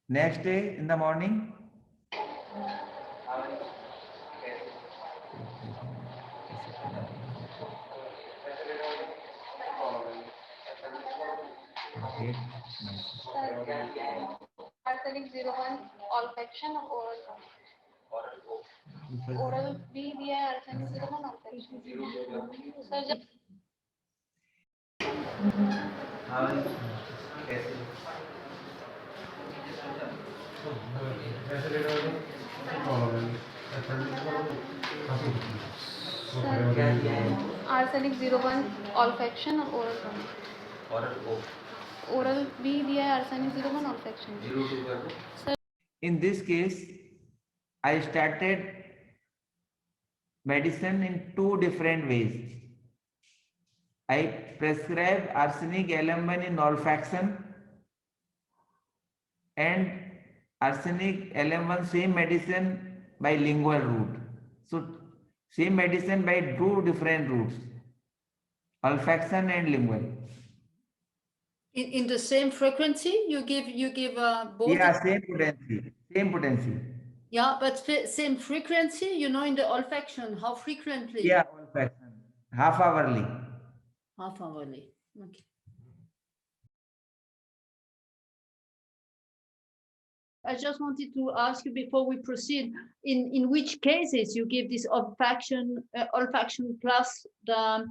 Next day in the morning, okay. Arsenic 01 olfaction or oral oral भी दिया है arsenic 01 olfaction sir जब arsenic 01 olfaction or oral भी दिया है arsenic 01 olfaction In this case, I started medicine in two different ways. I prescribed arsenic LM1 in olfaction and arsenic LM1 same medicine by lingual route. So same medicine by two different routes, olfaction and lingual. In the same frequency, you give both. Yeah, same potency. Yeah, but same frequency, you know, in the olfaction, how frequently? Yeah, olfaction, half hourly. Half hourly. Okay. I just wanted to ask you before we proceed, in which cases you give this olfaction plus the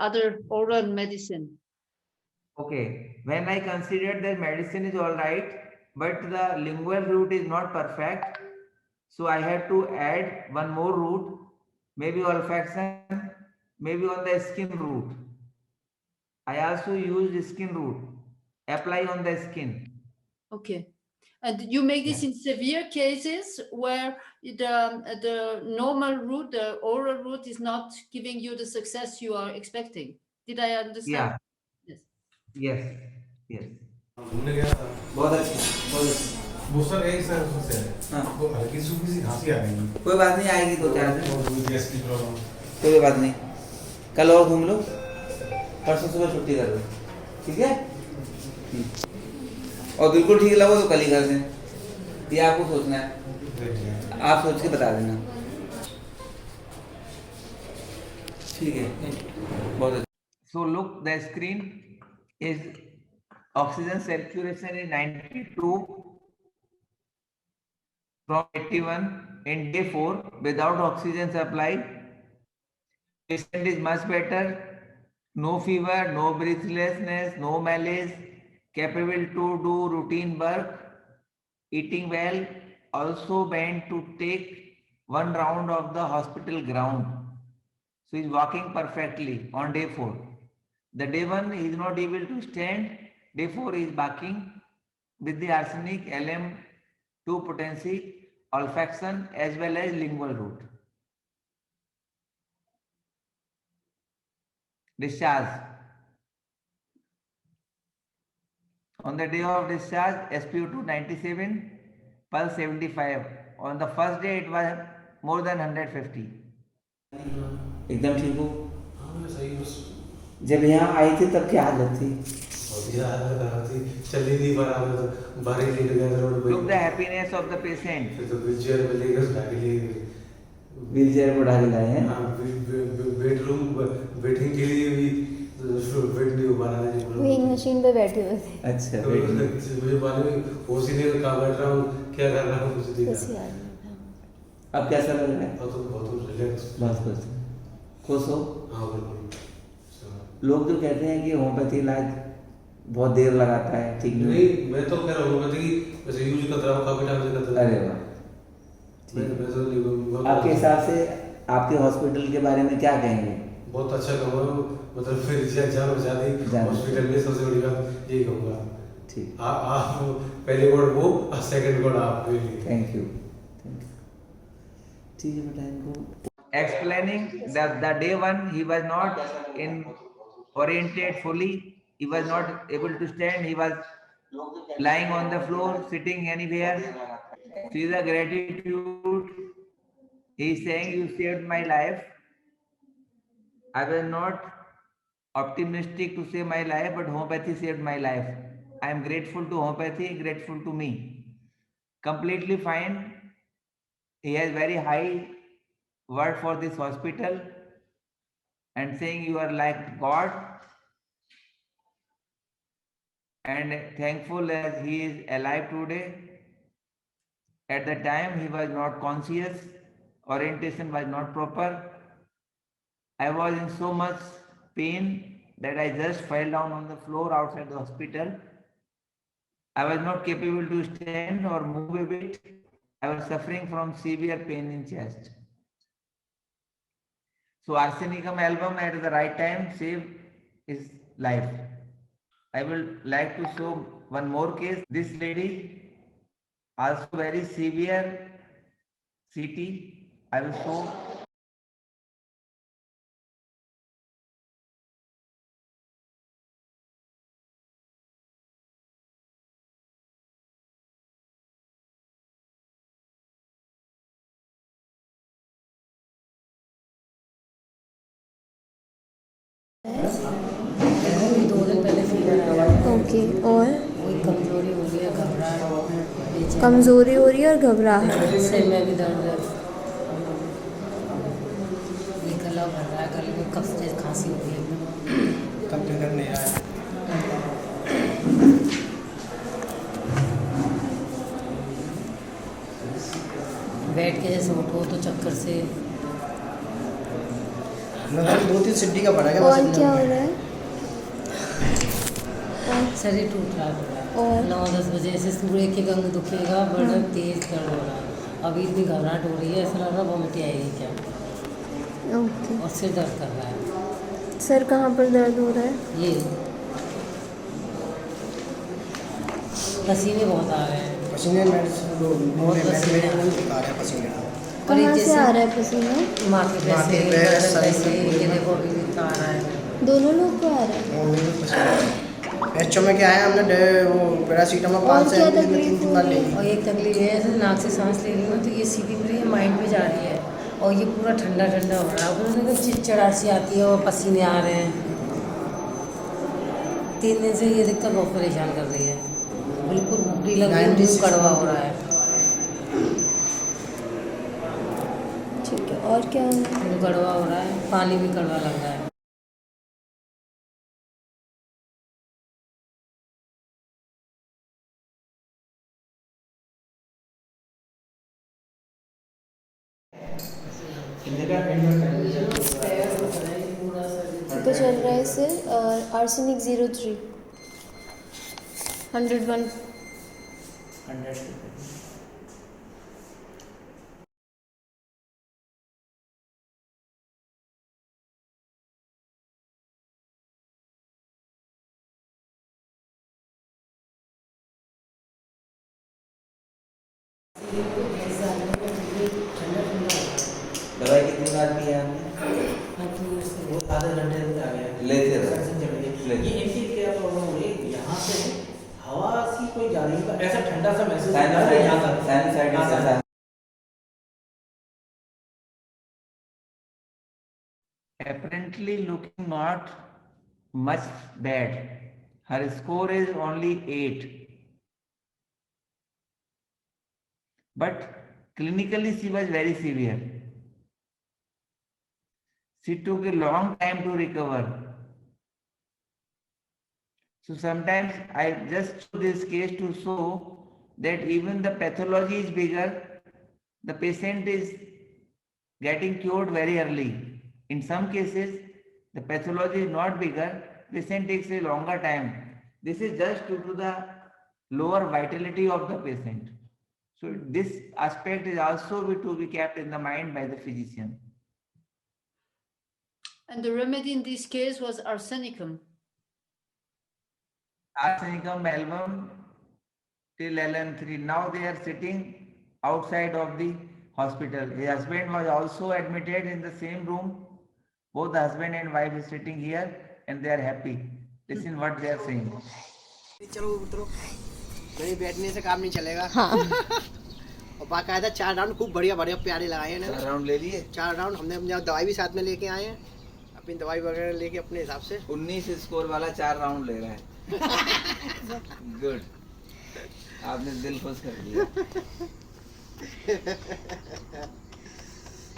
other oral medicine? Okay, when I considered that medicine is all right, but the lingual route is not perfect, so I had to add one more route, maybe olfaction, maybe on the skin route. I also use skin route, apply on the skin. Okay. And you make this in severe cases where the normal route, the oral route, is not giving you the success you are expecting. Did I understand? Yeah. Yes. Yes. घूमने गया था बहुत अच्छा वो sir एक sir उससे हाँ। वो हल्की सूखी सी खांसी आ रही है कोई बात नहीं, आएगी 2-4 दिन, और गैस की प्रॉब्लम कोई बात नहीं। कल और घूम लो, परसों सुबह छुट्टी कर लो, ठीक है? और बिल्कुल ठीक लगा तो कल ही कर दें, ये आपको सोचना है, आप सोच के बता देना, ठीक है? बहुत अच्छा। So look, the screen is oxygen saturation is 92 from 81 in day 4 without oxygen supply. Patient is much better, no fever, no breathlessness, no malaise, capable to do routine work, eating well, also meant to take one round of the hospital ground. So he is walking perfectly on day 4. The day 1 he is not able to stand, day 4 he is walking with the arsenic LM2 potency, olfaction as well as lingual route. Discharge. On the day of discharge, SpO2 97, pulse 75. On the first day it was more than 150. एकदम ठीक हो? हाँ मैं सही बस जब यहाँ आई थी तब क्या हालत थी? बहुत ही हालत थी, चल ही नहीं पा रहा था, तो बाहर ही लेट गया था रोड पे। Look the happiness of the patient. फिर तो व्हीलचेयर में लेकर उठा के लिए गए। व्हीलचेयर पर उठा के लाए हैं? हाँ, बेडरूम बैठने के लिए भी बेड नहीं हो पा रहा है। वेइंग मशीन पे बैठे हुए थे। अच्छा, तो मुझे मालूम है, होश ही नहीं, कहाँ बैठ रहा हूँ, क्या कर रहा हूँ, मुझे दिखा। खुशी आ रही है। अब कैसा लग रहा है? बहुत रिलैक्स। बहुत खुश, खुश हो? हाँ बिल्कुल। लोग जो कहते हैं कि होम्योपैथी इलाज बहुत देर लगाता है, ठीक नहीं, मैं तो कह रहा हूँ कि वैसे यूज करता रहा हूँ, काफी टाइम से करता अरे रहा वाह, मैं तो नहीं आपके हिसाब से आपके हॉस्पिटल के बारे में क्या कहेंगे? बहुत अच्छा कहूँगा, मतलब फिर जान बचा दी जान हॉस्पिटल में, सबसे बड़ी बात यही कहूँगा। ठीक, आप पहले वर्ड वो और सेकंड वर्ड आप। थैंक यू, ठीक है बेटा। इनको explaining that the day one he was not in oriented fully, he was not able to stand, he was lying on the floor, sitting anywhere. See the gratitude, he is saying you saved my life. I was not optimistic to save my life, but homeopathy saved my life. I am grateful to homeopathy, grateful to me. Completely fine. He has very high word for this hospital and saying you are like God, and thankful as he is alive today. At the time he was not conscious, orientation was not proper. I was in so much pain that I just fell down on the floor outside the hospital. I was not capable to stand or move a bit. I was suffering from severe pain in chest. So Arsenicum album at the right time saved his life. I will like to show one more case. This lady, also very severe CT. I will show. Okay, और कमजोरी हो रही है, घबराहट, कमज़ोरी हो रही है और घबराहट। सिर में भी दर्द है, ये गला भर रहा है, गले में कफ से खांसी हो रही है, कंप्यूटर नहीं आया। बैठ के जैसे उठो तो चक्कर से। 2-3 सिड्डी का पड़ा है। और क्या हो रहा है? शरीर टूट रहा है, और 9-10 बजे से सूर्य के अंग दुखेगा, बड़ा तेज दर्द हो रहा है। अभी इतनी घबराहट हो रही है, ऐसा लग रहा है वॉमिट आएगी क्या। ओके, और सिर दर्द कर रहा है। सर कहाँ पर दर्द हो रहा है? ये पसीने बहुत आ रहे हैं, पसीने बहुत पसीने आ रहे हैं। आ रहा है पसीने। और ये कहाँ से जैसे आ रहा है पसीना? माथे पे माथे से, पे, गर्दन सर पे पे से, पूरे ये देखो अभी भी आ रहा है। दोनों लोग को आ रहा है? एचओ में क्या है, हमने वो पैरासीटामोल 5 से 3 बार ले ली। और एक तकलीफ है, जैसे नाक से सांस ले रही हूँ तो ये सीधी पूरी माइंड पे जा रही है, और ये पूरा ठंडा ठंडा हो रहा है, उसमें चिड़चिड़ाहट सी आती है और पसीने आ रहे हैं। 3 दिन से ये दिक्कत बहुत परेशान कर रही है, बिल्कुल बुरी लग रही है, मुँह कड़वा हो रहा है, ठीक है, और क्या हो रहा है? मुँह कड़वा हो रहा है, पानी भी कड़वा लग रहा है। तो चल रहा है सर आर्सेनिक 03 101। दवाई कितनी बार की है आपने? वो आधे घंटे में आ गया। लेते रहो। ये इनकी क्या प्रॉब्लम हो रही है, यहाँ से हवा सी कोई जा रही है, ऐसा ठंडा सा महसूस होता है यहाँ तक। साइनसाइटिस ऐसा है। Apparently looking not much bad. Her score is only 8. But clinically she was very severe. She took a long time to recover. So sometimes I just show this case to show that even the pathology is bigger, the patient is getting cured very early. In some cases, the pathology is not bigger, patient takes a longer time This is just due to the lower vitality of the patient. So this aspect is also to be kept in the mind by the physician. And the remedy in this case was arsenicum. Arsenicum album till LN3. Now they are sitting outside of the hospital. His husband was also admitted in the same room. Both the husband and wife is sitting here and they are happy. Listen what they are saying. चलो उतरो, नहीं बैठने से काम नहीं चलेगा। हाँ और बाकायदा 4 राउंड खूब बढ़िया बढ़िया प्यारे लगाए हैं। 4 राउंड ले लिए। 4 राउंड हमने अपनी दवाई भी साथ में लेके आए हैं, अपनी दवाई वगैरह लेके अपने हिसाब से। 19 स्कोर वाला 4 राउंड ले रहा है। गुड, आपने दिल खुश कर दिया।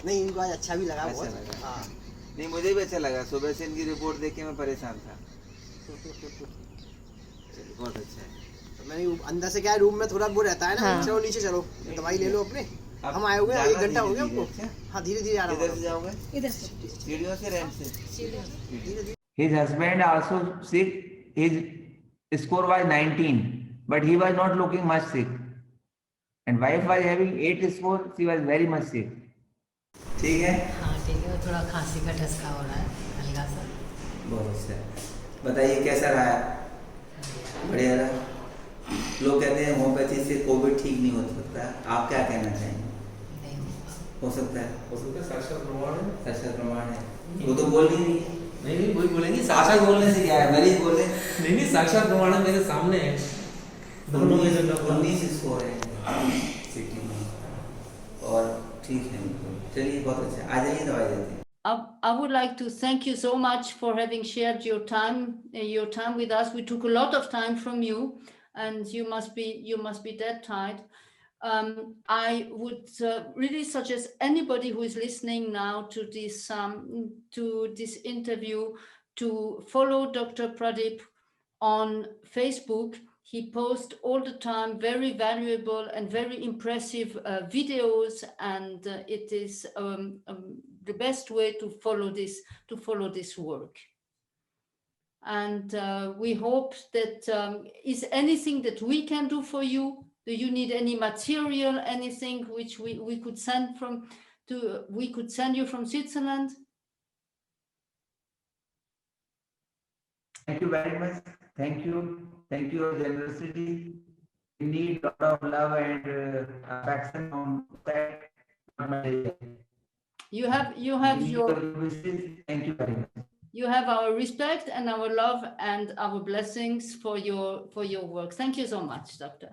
नहीं, इनको आज अच्छा भी लगा अच्छा बहुत। लगा। हाँ नहीं, मुझे भी अच्छा लगा। सुबह से इनकी रिपोर्ट देख के मैं परेशान था। बहुत अच्छा है। तो मैंने अंदर से क्या है, रूम में थोड़ा वो रहता है ना, हाँ। चलो नीचे चलो, दवाई ले लो अपने। आप हम आए हुए हैं, 1 घंटा हो गया धीरे-धीरे, हमको। अच्छा? हाँ धीरे धीरे आ रहा किधर हूँ। से जाओगे? इधर से सीढ़ियों से, रैंप से? धीरे धीरे। His husband also sick. His score was 19, but he was not looking much sick. And wife was having 8 score. She was very much sick. ठीक है, हाँ ठीक है, थोड़ा खांसी का ठसका हो रहा है हल्का सा। बहुत अच्छा। बताइए कैसा रहा? बढ़िया रहा। लोग कहते हैं होम्योपैथी से कोविड ठीक नहीं हो सकता, आप क्या कहना चाहेंगे? नहीं हो सकता है, साक्षात प्रमाण है। साक्षात प्रमाण है। वो तो बोल ही नहीं है। नहीं वही बोलेंगे, साक्षात बोलने से क्या है, मरीज बोले। नहीं साक्षात प्रमाण मेरे सामने है। दोनों में जो 19 स्कोर है सिटी में, और ठीक है। चलिए बहुत अच्छा, आ जाइए दवाई देते हैं। I would like to thank you so much for having shared your time with us. We took a lot of time from you, and you must be dead tired. I would really suggest anybody who is listening now to this interview to follow Dr. Pradeep on Facebook. He posts all the time very valuable and very impressive videos, and it is the best way to follow this work. And we hope that is anything that we can do for you. Do you need any material, anything which we could send we could send you from Switzerland? Thank you very much. Thank you. Thank you for generosity. We need a lot of love and affection from that. You have your wishes. Thank you very much. You have our respect and our love and our blessings for your work. Thank you so much, Doctor.